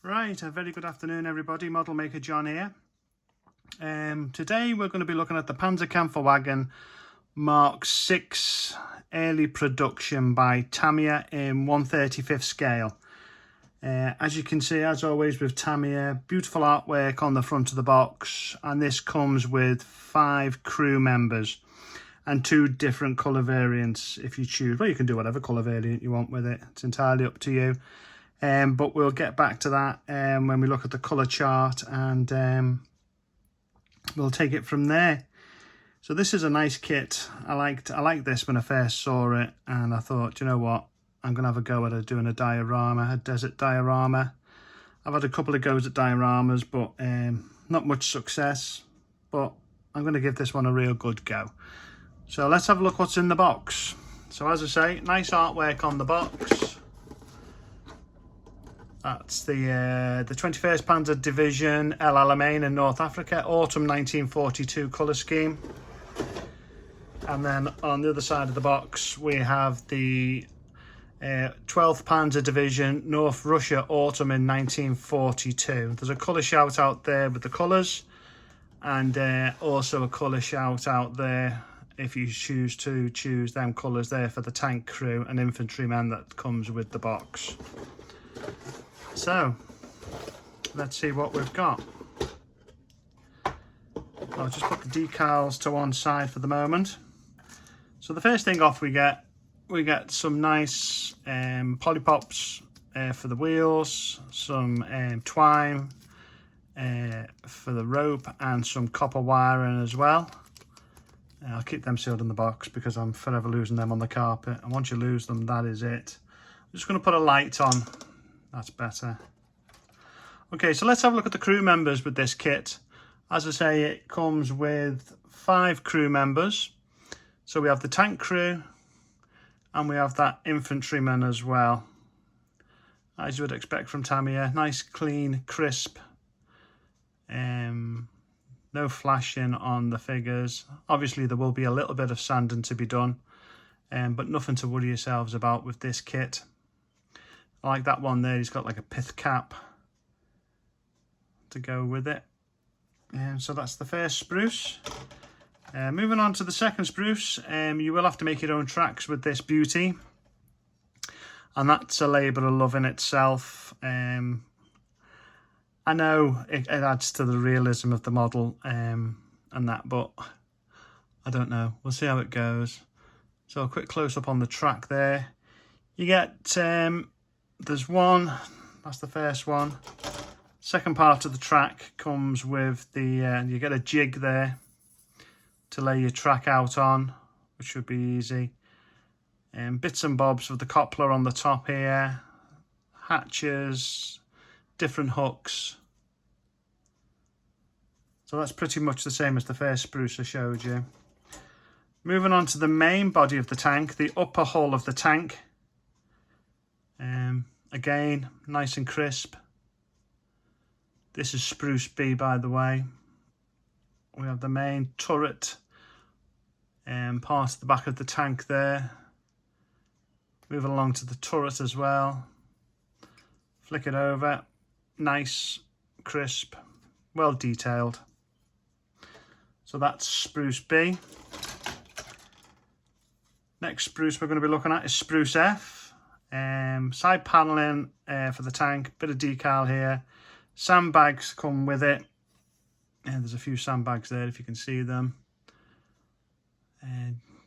Right, a very good afternoon everybody, Model Maker John here. Today we're going to be looking at the Panzerkampfwagen Mark 6 early production by Tamiya in 1/35 scale. As you can see, as always with Tamiya, beautiful artwork on the front of the box, and this comes with 5 crew members and 2 different colour variants if you choose. Well, you can do whatever colour variant you want with it, it's entirely up to you. But we'll get back to that when we look at the colour chart, and we'll take it from there. So this is a nice kit. I liked this when I first saw it, and I thought, you know what, I'm gonna have a go at doing a diorama, a desert diorama. I've had a couple of goes at dioramas, but not much success. But I'm gonna give this one a real good go. So let's have a look what's in the box. So as I say, nice artwork on the box. That's the 21st Panzer Division El Alamein in North Africa, autumn 1942 colour scheme. And then on the other side of the box we have the 12th Panzer Division North Russia, autumn in 1942. There's a colour shout out there with the colours, and also a colour shout out there if you choose to choose them colours there for the tank crew and infantrymen that comes with the box. So let's see what we've got. I'll just put the decals to one side for the moment. So the first thing off we get some nice polypops for the wheels, some twine for the rope, and some copper wiring as well. I'll keep them sealed in the box because I'm forever losing them on the carpet, and once you lose them, that is it. I'm just going to put a light on. That's better. Okay, so let's have a look at the crew members with this kit. As I say, it comes with 5 crew members. So we have the tank crew, and we have that infantryman as well. As you would expect from Tamiya, nice, clean, crisp. No flashing on the figures. Obviously, there will be a little bit of sanding to be done, but nothing to worry yourselves about with this kit. I like that one there, he's got like a pith cap to go with it. And so that's the first spruce. Moving on to the second spruce, you will have to make your own tracks with this beauty, and that's a labour of love in itself. I know it adds to the realism of the model and that, but I don't know, we'll see how it goes. So a quick close-up on the track there. You get there's one, that's the first one. Second part of the track comes with the, you get a jig there to lay your track out on, which should be easy. Bits and bobs with the coupler on the top here, hatches, different hooks. So that's pretty much the same as the first spruce I showed you. Moving on to the main body of the tank, the upper hull of the tank. Again, nice and crisp. This is spruce B, by the way. We have the main turret and part of the back of the tank there. Moving along to the turret as well. Flick it over. Nice, crisp, well detailed. So that's spruce B. Next spruce we're going to be looking at is spruce F. Side panelling for the tank, bit of decal here. Sandbags come with it. There's a few sandbags there if you can see them.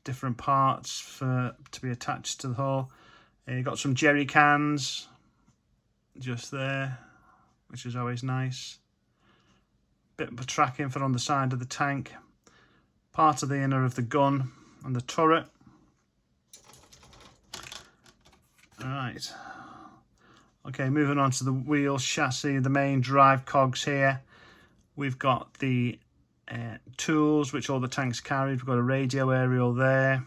Different parts to be attached to the hull. You've got some jerry cans just there, which is always nice. Bit of a tracking for on the side of the tank. Part of the inner of the gun and the turret. Alright, okay, moving on to the wheels, chassis, the main drive cogs here. We've got the tools which all the tanks carried. We've got a radio aerial there.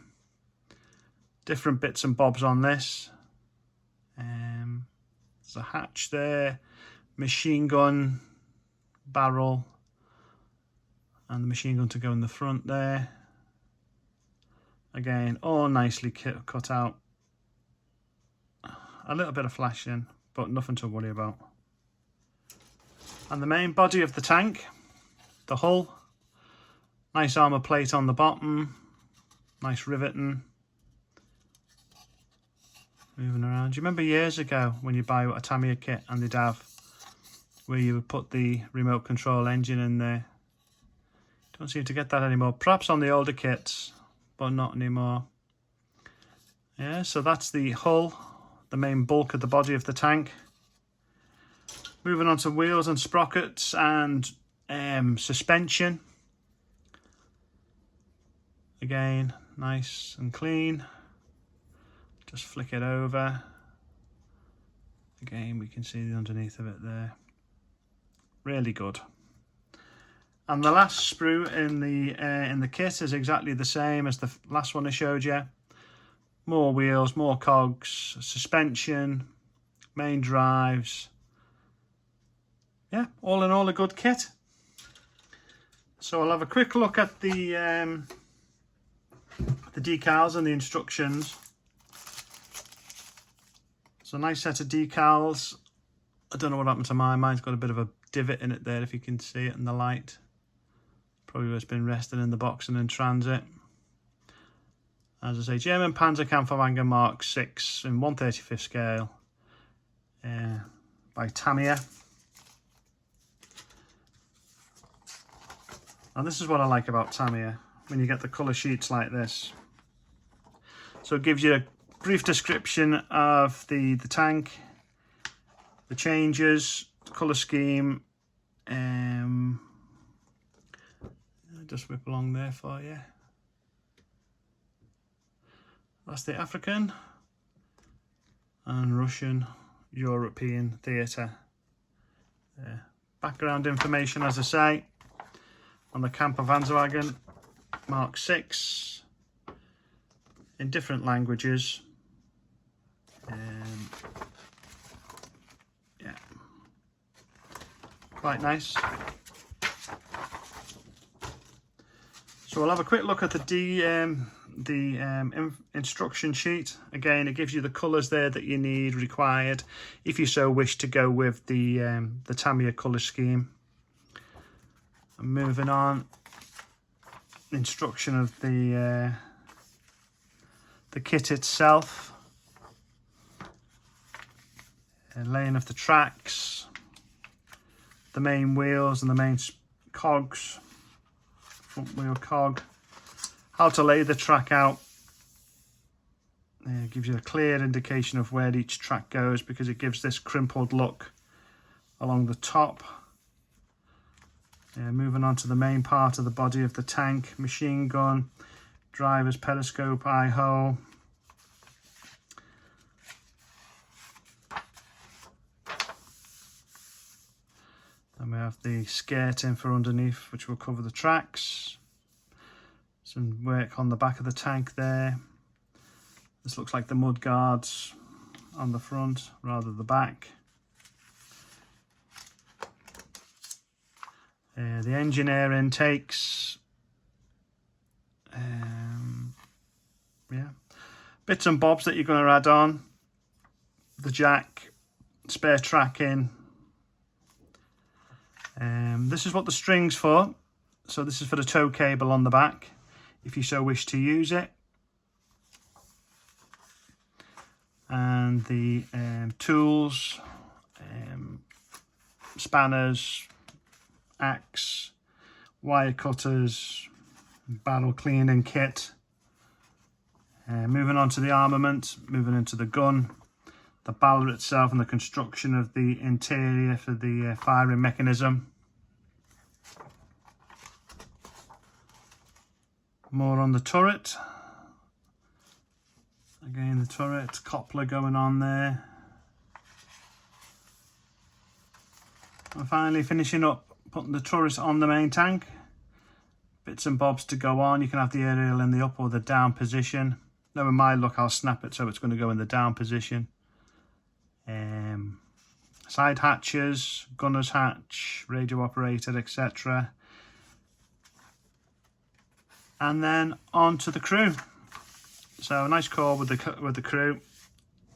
Different bits and bobs on this. There's a hatch there, machine gun barrel, and the machine gun to go in the front there. Again, all nicely cut out. A little bit of flashing, but nothing to worry about. And the main body of the tank, the hull, nice armour plate on the bottom, nice riveting. Moving around. Do you remember years ago when you buy a Tamiya kit and they'd have where you would put the remote control engine in there? Don't seem to get that anymore. Perhaps on the older kits, but not anymore. Yeah, so that's the hull, the main bulk of the body of the tank. Moving on to wheels and sprockets and suspension. Again, nice and clean. Just flick it over. Again, we can see the underneath of it there. Really good. And the last sprue in the kit is exactly the same as the last one I showed you. More wheels, more cogs, suspension, main drives. Yeah, all in all a good kit. So I'll have a quick look at the decals and the instructions. It's a nice set of decals. I don't know what happened to mine. Mine's got a bit of a divot in it there, if you can see it in the light. Probably where it's been resting in the box and in transit. As I say, German Panzerkampfwagen Mark 6 in 1/35 scale by Tamiya. And this is what I like about Tamiya, when you get the colour sheets like this. So it gives you a brief description of the tank, the changes, the colour scheme. Just whip along there for you. That's the African and Russian European theatre. Background information, as I say, on the Panzerkampfwagen Mark 6 in different languages. Yeah, quite nice. So we'll have a quick look at the instruction sheet. Again, it gives you the colours there that you need, required, if you so wish to go with the Tamiya colour scheme. And moving on, instruction of the kit itself, laying of the tracks, the main wheels and the main cogs, front wheel cog, how to lay the track out. It gives you a clear indication of where each track goes, because it gives this crimpled look along the top. Moving on to the main part of the body of the tank, machine gun, driver's periscope, eye hole. And we have the skirting for underneath, which will cover the tracks. Some work on the back of the tank there. This looks like the mud guards on the front rather than the back. The engine air intakes. Yeah, bits and bobs that you're going to add on. The jack, spare tracking. This is what the string's for. So this is for the tow cable on the back, if you so wish to use it. And the tools, spanners, axe, wire cutters, barrel cleaning kit. Moving on to the armament, moving into the gun, the barrel itself and the construction of the interior for the firing mechanism. More on the turret. Again, the turret, coupler going on there. And finally finishing up, putting the turret on the main tank. Bits and bobs to go on. You can have the aerial in the up or the down position. Now in my look, I'll snap it so it's going to go in the down position. Side hatches, gunner's hatch, radio operator, etc. And then on to the crew. So a nice core with the crew,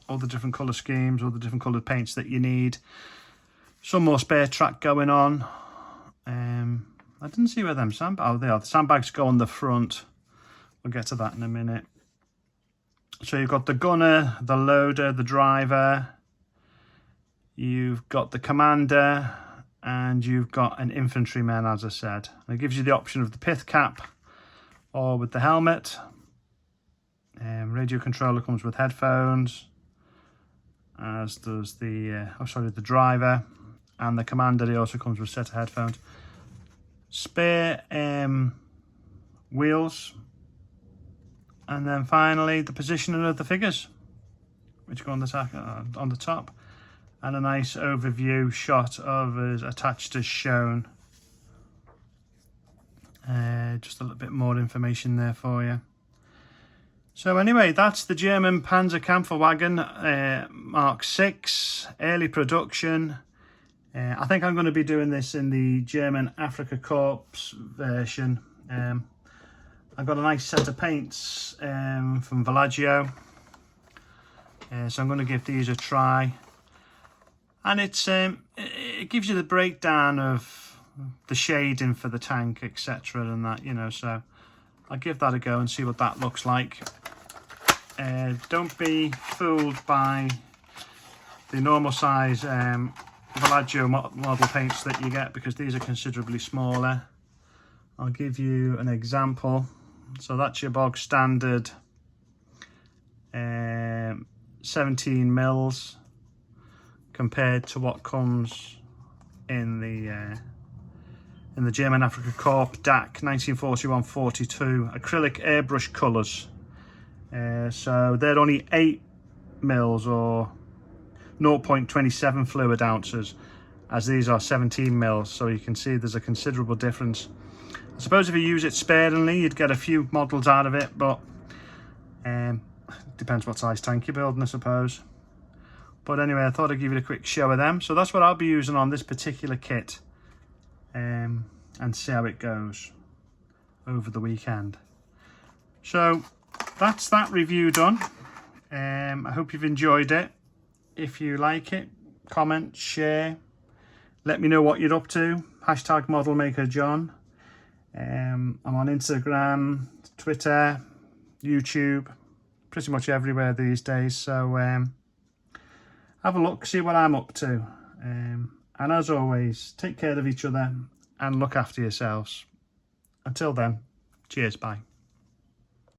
all the different colour schemes, all the different coloured paints that you need. Some more spare track going on. I didn't see where them sandbags... Oh, they are. The sandbags go on the front. We'll get to that in a minute. So you've got the gunner, the loader, the driver. You've got the commander. And you've got an infantryman, as I said. And it gives you the option of the pith cap or with the helmet. Radio controller comes with headphones, as does the the driver, and the commander. He also comes with a set of headphones. Spare wheels, and then finally the positioning of the figures, which go on the top, and a nice overview shot of as attached as shown. Just a little bit more information there for you. So anyway, that's the German Panzerkampfwagen Mark 6 early production. I think I'm going to be doing this in the German Afrika Korps version. I've got a nice set of paints from Villaggio, so I'm going to give these a try. And it gives you the breakdown of the shading for the tank, etc. and that, you know, so I'll give that a go and see what that looks like. Don't be fooled by the normal size Villaggio model paints that you get, because these are considerably smaller. I'll give you an example. So that's your bog standard 17 mils compared to what comes in the German Afrika Korps DAC 1941-42 acrylic airbrush colours. So they're only 8 mils or 0.27 fluid ounces, as these are 17 mils. So you can see there's a considerable difference. I suppose if you use it sparingly, you'd get a few models out of it, but depends what size tank you're building, I suppose. But anyway, I thought I'd give you a quick show of them. So that's what I'll be using on this particular kit, and see how it goes over the weekend. So that's that review done. I hope you've enjoyed it. If you like it, comment, share, let me know what you're up to. Hashtag ModelMakerJohn. I'm on Instagram, Twitter, YouTube, pretty much everywhere these days. So have a look, see what I'm up to. And as always, take care of each other and look after yourselves. Until then, cheers, bye.